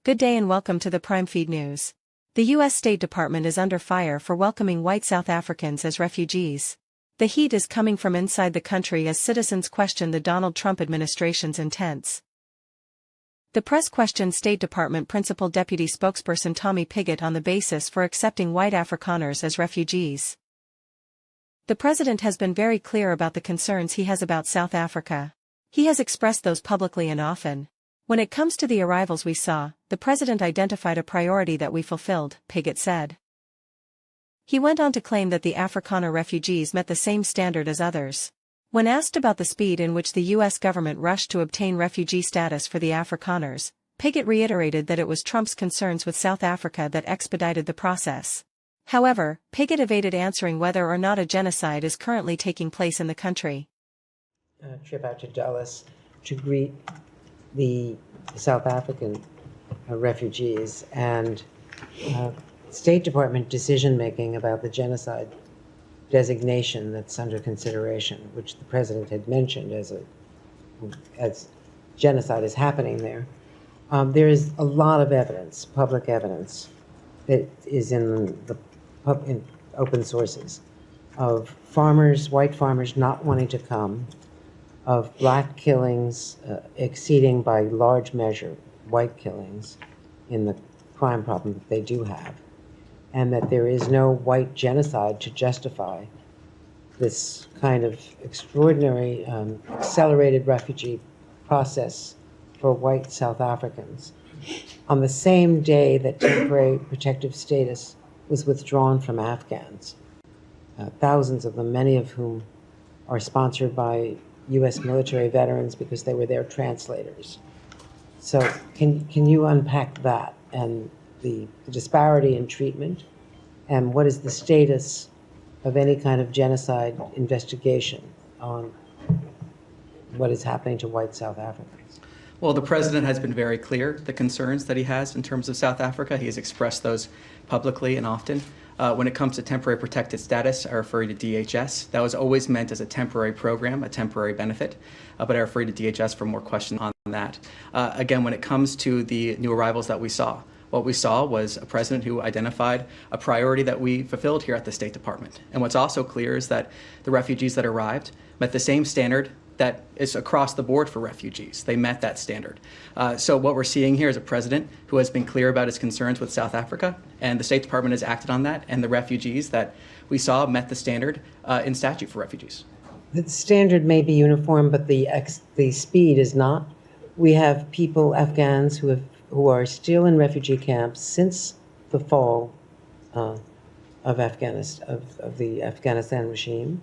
Good day and welcome to the Prime Feed News. The U.S. State Department is under fire for welcoming white South Africans as refugees. The heat is coming from inside the country as citizens question the Donald Trump administration's intents. The press questioned State Department Principal Deputy Spokesperson Tommy Pigott on the basis for accepting white Afrikaners as refugees. The president has been very clear about the concerns he has about South Africa. He has expressed those publicly and often. When it comes to the arrivals we saw, the president identified a priority that we fulfilled, Pigott said. He went on to claim that the Afrikaner refugees met the same standard as others. When asked about the speed in which the U.S. government rushed to obtain refugee status for the Afrikaners, Pigott reiterated that it was Trump's concerns with South Africa that expedited the process. However, Pigott evaded answering whether or not a genocide is currently taking place in the country. Trip out to Dulles to greet the South African refugees and State Department decision-making about the genocide designation that's under consideration, which the president had mentioned as genocide is happening there. There is a lot of evidence, public evidence, that is in open sources of farmers, white farmers not wanting to come, of black killings exceeding by large measure white killings in the crime problem that they do have, and that there is no white genocide to justify this kind of extraordinary accelerated refugee process for white South Africans. On the same day that temporary protective status was withdrawn from Afghans, thousands of them, many of whom are sponsored by U.S. military veterans because they were their translators. So can you unpack that and the disparity in treatment, and what is the status of any kind of genocide investigation on what is happening to white South Africans? Well, the president has been very clear, the concerns that he has in terms of South Africa. He has expressed those publicly and often. When it comes to temporary protected status, I refer you to DHS. That was always meant as a temporary program, a temporary benefit, but I refer you to DHS for more questions on that. Again, when it comes to the new arrivals that we saw, what we saw was a president who identified a priority that we fulfilled here at the State Department. And what's also clear is that the refugees that arrived met the same standard that is across the board for refugees. They met that standard. So what we're seeing here is a president who has been clear about his concerns with South Africa, and the State Department has acted on that, and the refugees that we saw met the standard in statute for refugees. The standard may be uniform, but the speed is not. We have people, Afghans, who are still in refugee camps since the fall of the Afghanistan regime,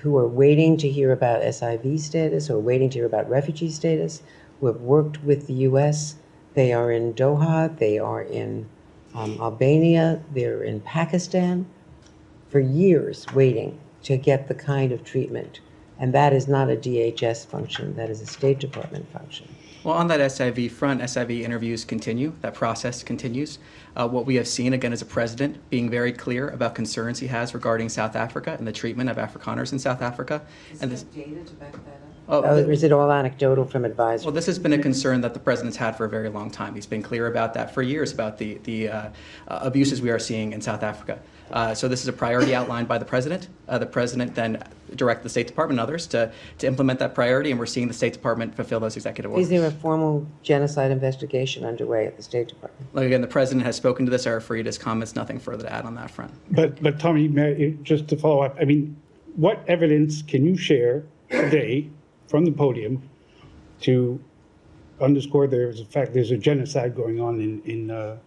who are waiting to hear about SIV status or waiting to hear about refugee status, who have worked with the U.S. They are in Doha, they are in Albania, they're in Pakistan for years waiting to get the kind of treatment. And that is not a DHS function, that is a State Department function. Well, on that SIV front, SIV interviews continue. That process continues. What we have seen, again, is a president being very clear about concerns he has regarding South Africa and the treatment of Afrikaners in South Africa. Is and there data to back that up? Oh, or is it all anecdotal from advisors? Well, this has been a concern that the president's had for a very long time. He's been clear about that for years, about the abuses we are seeing in South Africa. So this is a priority outlined by the president. The president then directed the State Department and others to implement that priority, and we're seeing the State Department fulfill those executive orders. Is there a formal genocide investigation underway at the State Department? Like, again, the president has spoken to this. I refer you to his comments. Nothing further to add on that front. But Tommy, just to follow up, I mean, what evidence can you share today from the podium to underscore there's a genocide going on in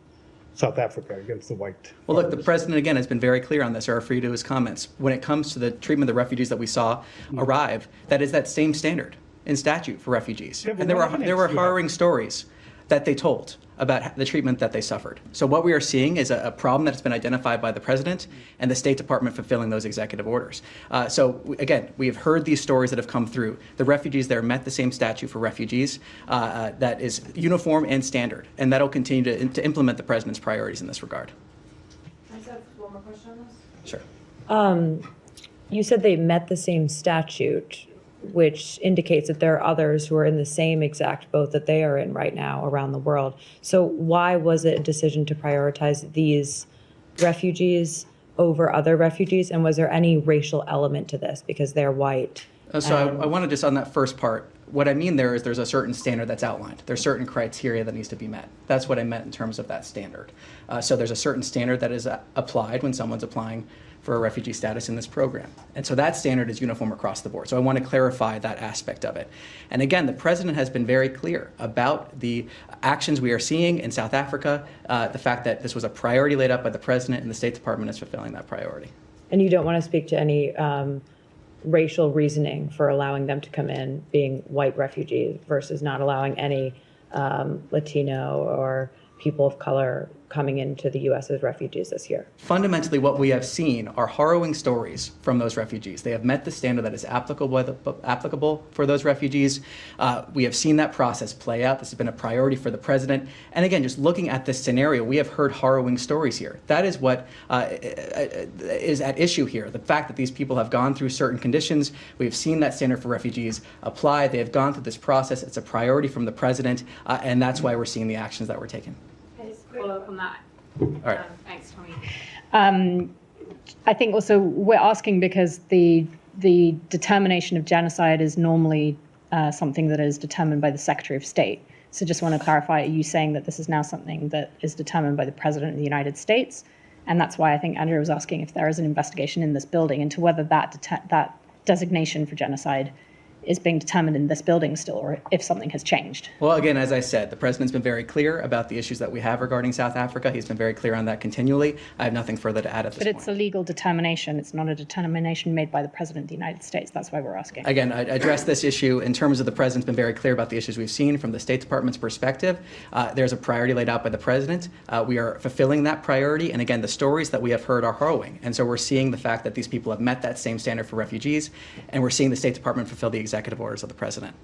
South Africa against the white? Well, look, the president, again, has been very clear on this. I refer you to his comments. When it comes to the treatment of the refugees that we saw arrive, that is that same standard in statute for refugees. Yeah, and there were harrowing stories that they told about the treatment that they suffered. So what we are seeing is a problem that has been identified by the president and the State Department fulfilling those executive orders. Again, we have heard these stories that have come through. The refugees there met the same statute for refugees that is uniform and standard, and that will continue to implement the president's priorities in this regard. I just have one more question on this. Sure. You said they met the same statute. which indicates that there are others who are in the same exact boat that they are in right now around the world. So why was it a decision to prioritize these refugees over other refugees? And was there any racial element to this because they're white? So I want to just, on that first part, what I mean there is there's a certain standard that's outlined. There's certain criteria that needs to be met. That's what I meant in terms of that standard. So there's a certain standard that is applied when someone's applying for a refugee status in this program. And so that standard is uniform across the board. So I want to clarify that aspect of it. And again, the president has been very clear about the actions we are seeing in South Africa, the fact that this was a priority laid out by the president, and the State Department is fulfilling that priority. And you don't want to speak to any racial reasoning for allowing them to come in being white refugees versus not allowing any Latino or people of color coming into the U.S. as refugees this year? Fundamentally, what we have seen are harrowing stories from those refugees. They have met the standard that is applicable for those refugees. We have seen that process play out. This has been a priority for the president. And again, just looking at this scenario, we have heard harrowing stories here. That is what is at issue here. The fact that these people have gone through certain conditions. We have seen that standard for refugees apply. They have gone through this process. It's a priority from the president, and that's why we're seeing the actions that were taken. Follow up on that. All right. Thanks, Tommy. I think also we're asking because the determination of genocide is normally something that is determined by the Secretary of State. So just want to clarify, are you saying that this is now something that is determined by the President of the United States? And that's why I think Andrew was asking if there is an investigation in this building into whether that designation for genocide is being determined in this building still, or if something has changed. Well, again, as I said, the president's been very clear about the issues that we have regarding South Africa. He's been very clear on that continually. I have nothing further to add at this point. But it's a legal determination. It's not a determination made by the President of the United States. That's why we're asking. Again, I addressed this issue in terms of the president's been very clear about the issues we've seen from the State Department's perspective. There's a priority laid out by the president. We are fulfilling that priority. And again, the stories that we have heard are harrowing. And so we're seeing the fact that these people have met that same standard for refugees, and we're seeing the State Department fulfill the executive orders of the president.